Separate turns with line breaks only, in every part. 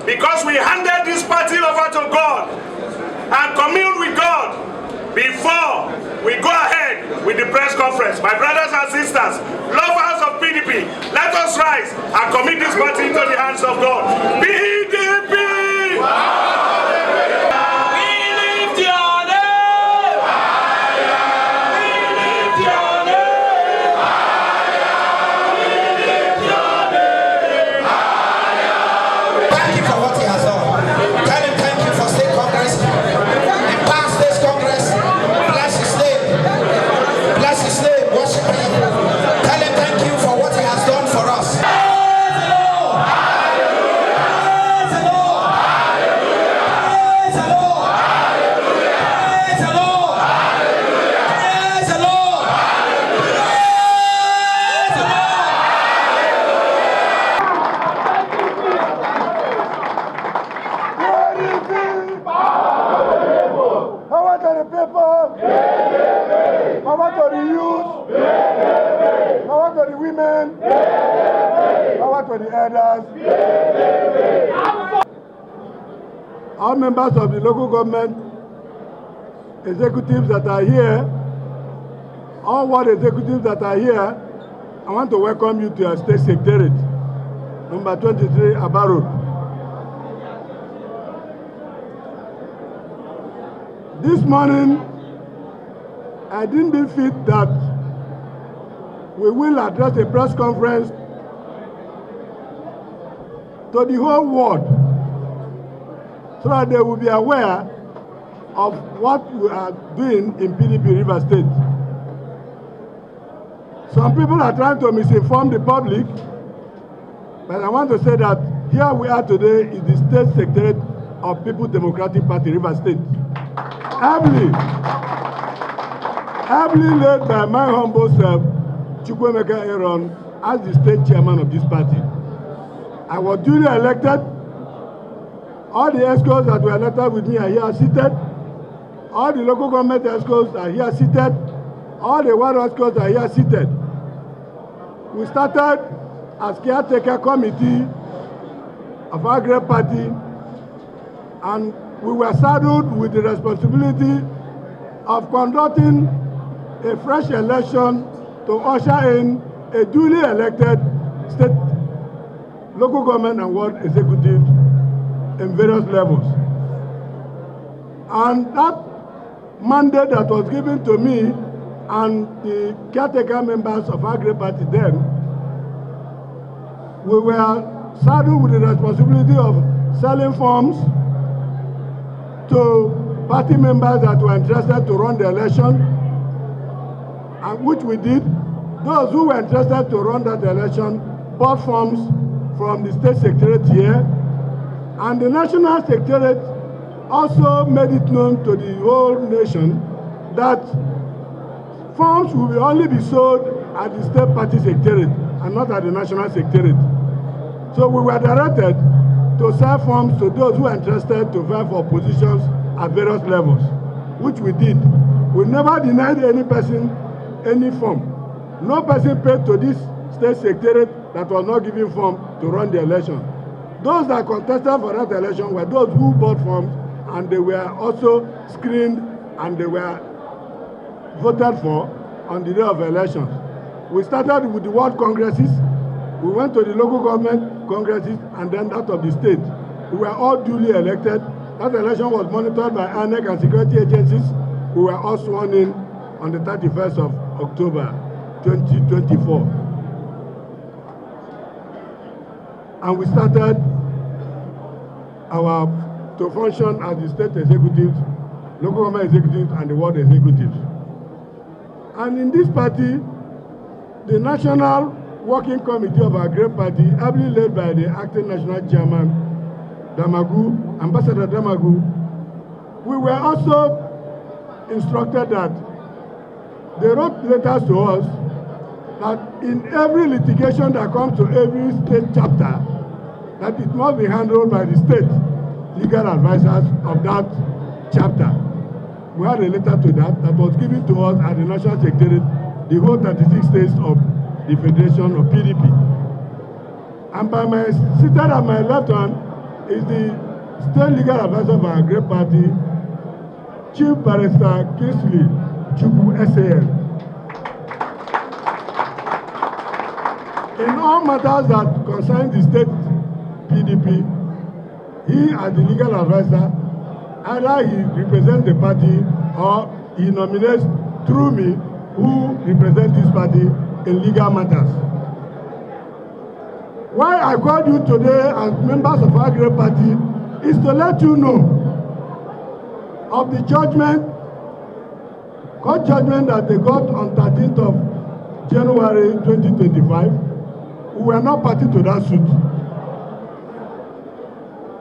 Because we handed this party over to God and commune with God before we go ahead with the press conference. My brothers and sisters, lovers of PDP, let us rise and commit this party into the hands of God. PDP!
All members of the local government executives that are here, all ward executives that are here, I want to welcome you to our state secretariat, number 23 Aba Road. This morning, I didn't fit that we will address a press conference to the whole world, so that they will be aware of what we are doing in PDP River State. Some people are trying to misinform the public, but I want to say that here we are today is the State Secretariat of People's Democratic Party, River State. Ably led by my humble self, Chukwuemeka Aaron, as the state chairman of this party. I was duly elected. All the EXCOs that were elected with me are here seated. All the local government EXCOs are here seated. All the ward EXCOs are here seated. We started as caretaker committee of our great party, and we were saddled with the responsibility of conducting a fresh election to usher in a duly elected state, local government and ward executive in various levels. And that mandate that was given to me and the caretaker members of our great party then, we were saddled with the responsibility of selling forms to party members that were interested to run the election, and which we did. Those who were interested to run that election bought forms from the state secretariat here, and the national secretariat also made it known to the whole nation that forms will only be sold at the state party secretariat and not at the national secretariat. So we were directed to sell forms to those who are interested to vie for positions at various levels, which we did. We never denied any person any form. No person paid to this state secretariat that was not given form to run the election. Those that contested for that election were those who bought forms, and they were also screened and they were voted for on the day of elections. We started with the world congresses, we went to the local government congresses, and then that of the state. We were all duly elected. That election was monitored by INEC and security agencies. We were all sworn in on the 31st of October 2024. And we started to function as the state executives, local government executives, and the world executives. And in this party, the National Working Committee of our great party, ably led by the acting national chairman, Damagu, Ambassador Damagu, we were also instructed that they wrote letters to us that in every litigation that comes to every state chapter, that it must be handled by the state legal advisors of that chapter. We had a letter to that was given to us at the National Secretariat, the whole 36 states of the Federation of PDP. And by my seated at my left hand is the state legal advisor of our great party, Chief Barrister Kingsley Chukwu SAL. In all matters that concern the state PDP, he as the legal advisor, either he represents the party or he nominates through me who represents this party in legal matters. Why I called you today as members of our great party is to let you know of the judgment, court judgment that they got on 13th of January 2025. We were not party to that suit.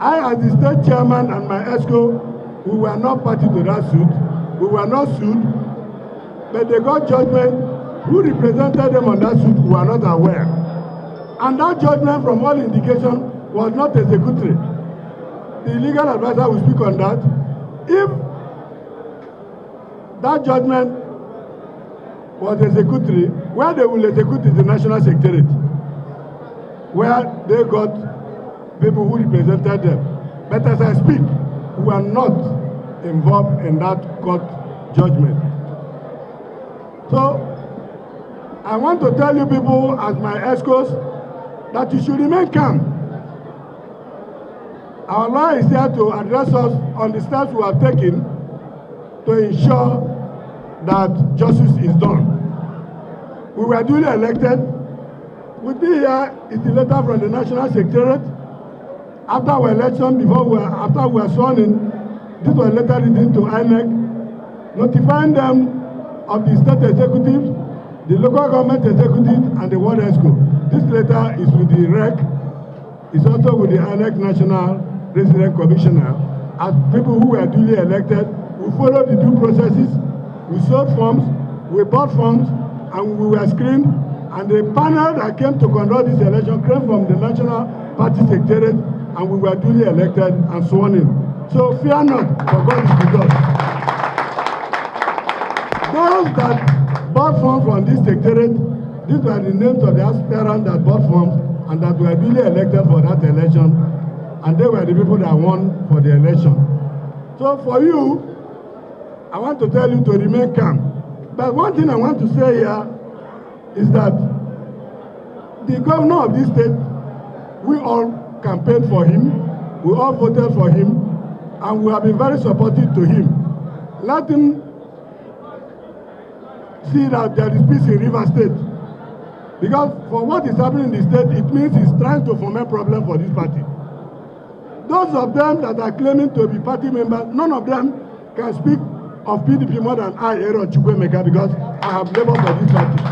I, as the state chairman and my EXCO, we were not party to that suit. We were not sued, but they got judgment. Who represented them on that suit, we were not aware. And that judgment, from all indication, was not executory. The legal advisor will speak on that. If that judgment was executory, where they will execute is the National Secretariat, where they got people who represented them. But as I speak, we are not involved in that court judgment. So, I want to tell you people, as my EXCOs, that you should remain calm. Our lawyer is here to address us on the steps we have taken to ensure that justice is done. We were duly elected. With me here is the letter from the National Secretariat. After our election, after we were sworn in, this was a letter written to INEC, notifying them of the state executives, the local government executive, and the World EXCO. This letter is with the REC, it's also with the INEC National Resident Commissioner. As people who were duly elected, we followed the due processes, we sold forms, we bought forms, and we were screened, and the panel that came to conduct this election came from the National Party Secretariat, and we were duly elected and sworn in. So fear not, for God is with us. Those that bought forms from this secretariat, these were the names of the aspirants that bought forms and that were duly elected for that election, and they were the people that won for the election. So for you, I want to tell you to remain calm. But one thing I want to say here is that the governor of this state, we all campaigned for him, we all voted for him, and we have been very supportive to him. Let him see that there is peace in River State. Because for what is happening in the state, it means he's trying to foment problem for this party. Those of them that are claiming to be party members, none of them can speak of PDP more than I, Aaron Chukwuemeka, because I have labored for this party.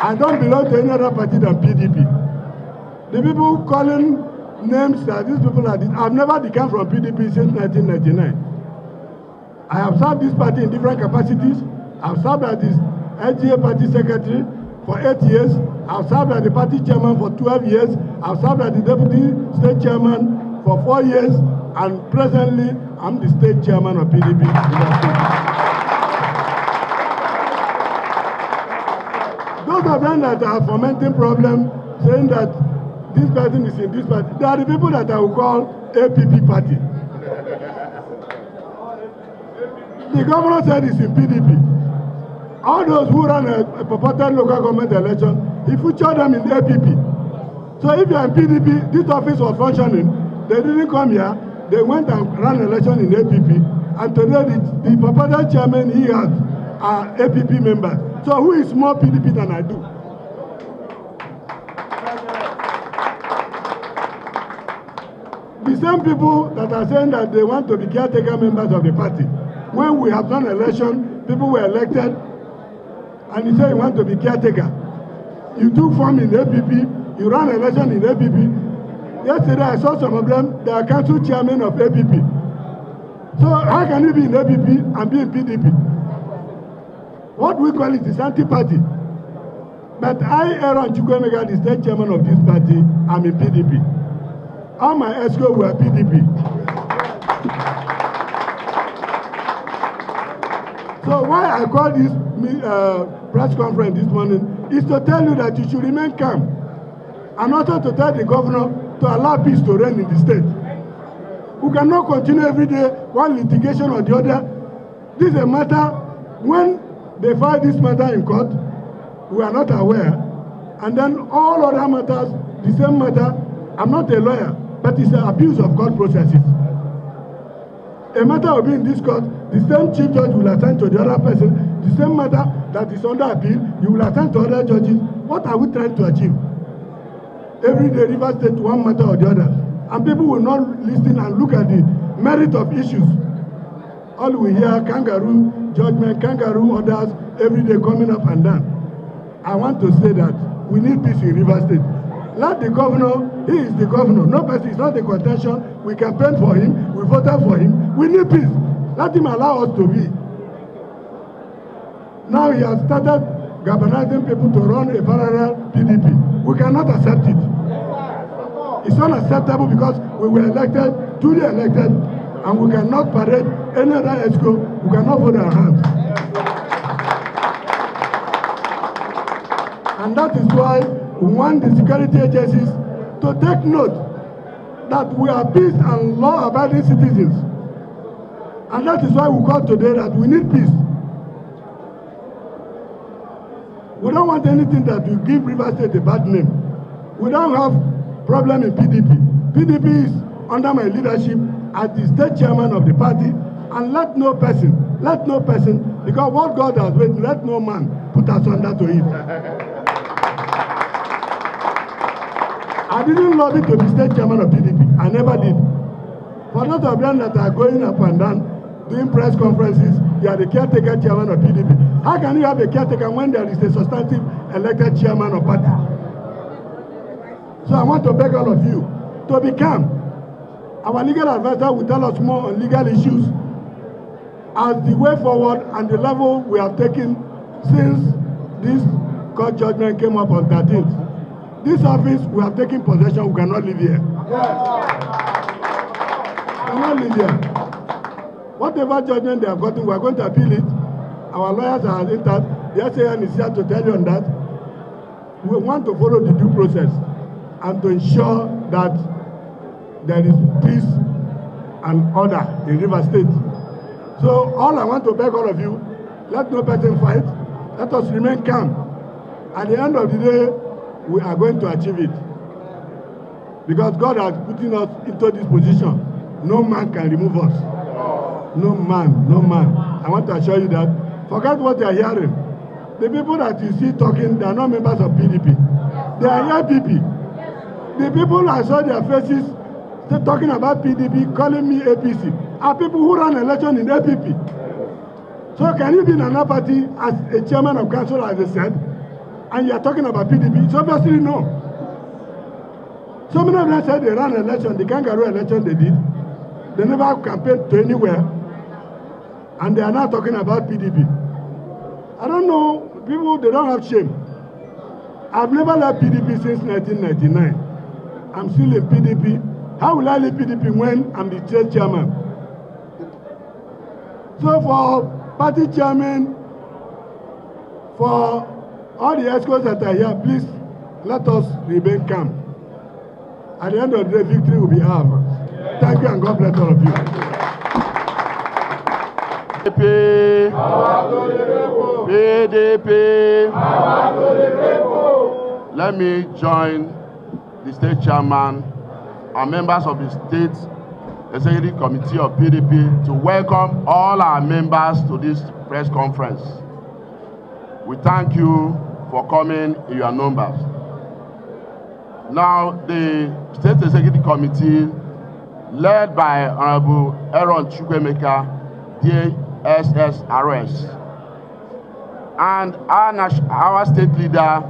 I don't belong to any other party than PDP. The people calling names that these people are, I've never declined from PDP since 1999. I have served this party in different capacities. I've served as this LGA party secretary for 8 years. I've served as the party chairman for 12 years. I've served as the deputy state chairman for 4 years. And presently, I'm the state chairman of PDP. Those of them that are fomenting problems, saying that this person is in this party, they are the people that I will call APP party. The governor said it's in PDP. All those who ran a purported local government election, he featured them in APP. So if you are in PDP, this office was functioning, they didn't come here, they went and ran election in APP, and today the purported chairman he has are APP members. So who is more PDP than I do? The same people that are saying that they want to be caretaker members of the party. When we have done election, people were elected, and you say you want to be caretaker. You took form in APP, you ran election in APP. Yesterday I saw some of them, they are council chairman of APP. So how can you be in APP and be in PDP? What we call it is anti-party. But I, Aaron Chukwuemeka, the state chairman of this party, I'm in PDP. All my Exco were PDP. So why I called this press conference this morning is to tell you that you should remain calm, and also to tell the governor to allow peace to reign in the state. We cannot continue every day one litigation or the other. This is a matter, when they file this matter in court, we are not aware, and then all other matters, the same matter. I'm not a lawyer, but it's an abuse of court processes. A matter will be in this court, the same chief judge will assign to the other person, the same matter that is under appeal, you will assign to other judges. What are we trying to achieve? Every day, Rivers State, one matter or the other, and people will not listen and look at the merit of issues. All we hear, kangaroo judgment, kangaroo orders, every day coming up and down. I want to say that we need peace in Rivers State. Let the governor, he is the governor. No person is not in contention. We campaigned for him. We voted for him. We need peace. Let him allow us to be. Now he has started galvanizing people to run a parallel PDP. We cannot accept it. It's unacceptable because we were elected, duly elected, and we cannot parade any other Exco. We cannot hold our hands. And that is why we want the security agencies to take note that we are peace and law-abiding citizens. And that is why we call today that we need peace. We don't want anything that will give Rivers State a bad name. We don't have problem in PDP. PDP is under my leadership as the state chairman of the party, and let no person, because what God has made, let no man put us under to it. I didn't lobby to be state chairman of PDP. I never did. For those of them that are going up and down, doing press conferences, you are the caretaker chairman of PDP. How can you have a caretaker when there is a substantive elected chairman of party? So I want to beg all of you to be calm. Our legal advisor will tell us more on legal issues as the way forward and the level we have taken since this court judgment came up on 13th. This office, we have taken possession, we cannot live here. Yes. We cannot live here. Whatever judgment they have gotten, we are going to appeal it. Our lawyers are entered. The SAN is here to tell you on that. We want to follow the due process and to ensure that there is peace and order in Rivers State. So all I want to beg all of you, let no person fight. Let us remain calm. At the end of the day, we are going to achieve it. Because God has put us into this position. No man can remove us. No man, no man. I want to assure you that. Forget what you are hearing. The people that you see talking, they are not members of PDP. They are APP. The people I saw their faces talking about PDP, calling me APC, are people who ran election in APP. So can you be in another party as a chairman of council, as I said, and you are talking about PDP? It's obviously no. So many of them said they ran election, the kangaroo election they did. They never campaigned to anywhere. And they are now talking about PDP. I don't know, people, they don't have shame. I've never left PDP since 1999. I'm still in PDP. How will I leave PDP when I'm the state chairman? So for party chairman, for All the Excos that are here, please let us remain calm. At the end of the day, victory will be ours. Thank you and God bless all of you.
PDP. Let me join the state chairman and members of the state executive committee of PDP to welcome all our members to this press conference. We thank you for coming in your numbers. Now, the state executive committee, led by Honorable Aaron Chukwuemeka, DSSRS, and our state leader,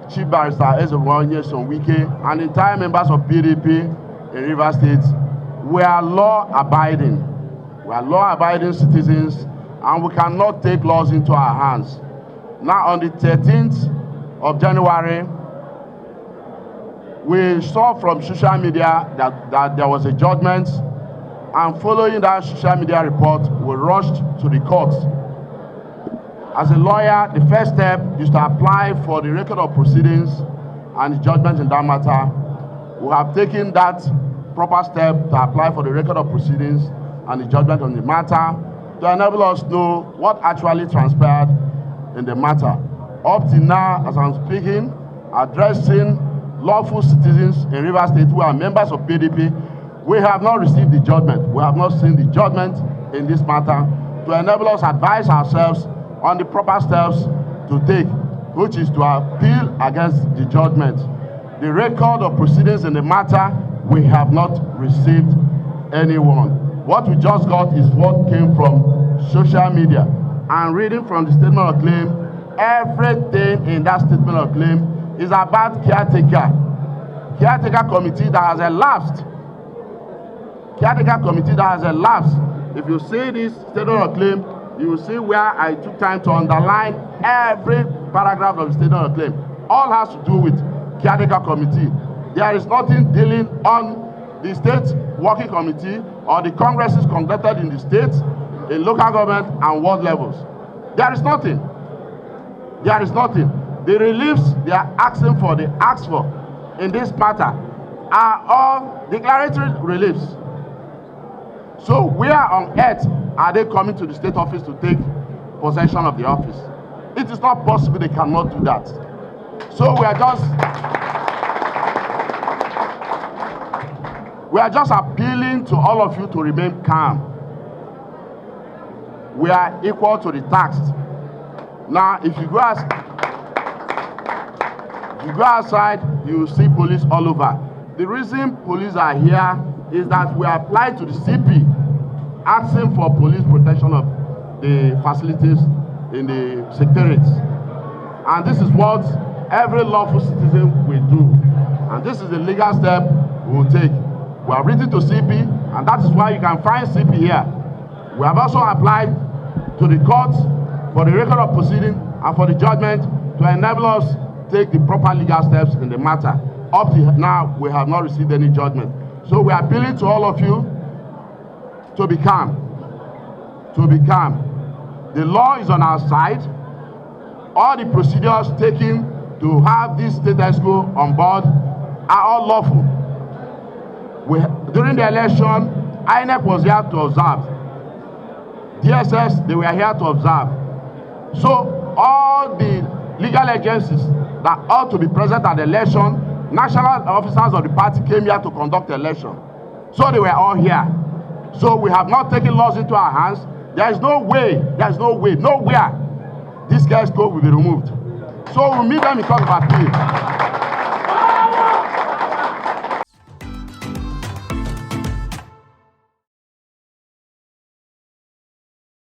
Chief Barrister Ewoh Nyesom Wike, and the entire members of PDP in Rivers State, we are law-abiding. We are law-abiding citizens, and we cannot take laws into our hands. Now, on the 13th of January, we saw from social media that there was a judgment, and following that social media report, we rushed to the court. As a lawyer, the first step is to apply for the record of proceedings and the judgment in that matter. We have taken that proper step to apply for the record of proceedings and the judgment on the matter to enable us to know what actually transpired in the matter. Up till now, as I'm speaking, addressing lawful citizens in Rivers State who are members of PDP, we have not received the judgment. We have not seen the judgment in this matter to enable us to advise ourselves on the proper steps to take, which is to appeal against the judgment. The record of proceedings in the matter, we have not received anyone. What we just got is what came from social media. And reading from the statement of claim, everything in that statement of claim is about caretaker committee that has elapsed. Caretaker committee that has elapsed. If you see this statement of claim, you will see where I took time to underline every paragraph of the statement of claim. All has to do with caretaker committee. There is nothing dealing on the state working committee or the congresses conducted in the states, in local government and world levels. There is nothing. There is nothing. The reliefs they are asking for, they ask for in this matter are all declaratory reliefs. So where on earth are they coming to the state office to take possession of the office? It is not possible, they cannot do that. So we are just appealing to all of you to remain calm. We are equal to the tax. Now, if you go outside, you will see police all over. The reason police are here is that we applied to the CP asking for police protection of the facilities in the secretariat. And this is what every lawful citizen will do. And this is the legal step we will take. We are written to CP, and that is why you can find CP here. We have also applied to the court for the record of proceeding and for the judgment to enable us take the proper legal steps in the matter. Up to now, we have not received any judgment. So we are appealing to all of you to be calm. To be calm. The law is on our side. All the procedures taken to have this state exco on board are all lawful. During the election, INEC was here to observe. DSS, they were here to observe. So all the legal agencies that ought to be present at the election, national officers of the party came here to conduct the election. So they were all here. So we have not taken laws into our hands. There is no way, nowhere this case will be removed. So we'll meet them in court of appeal.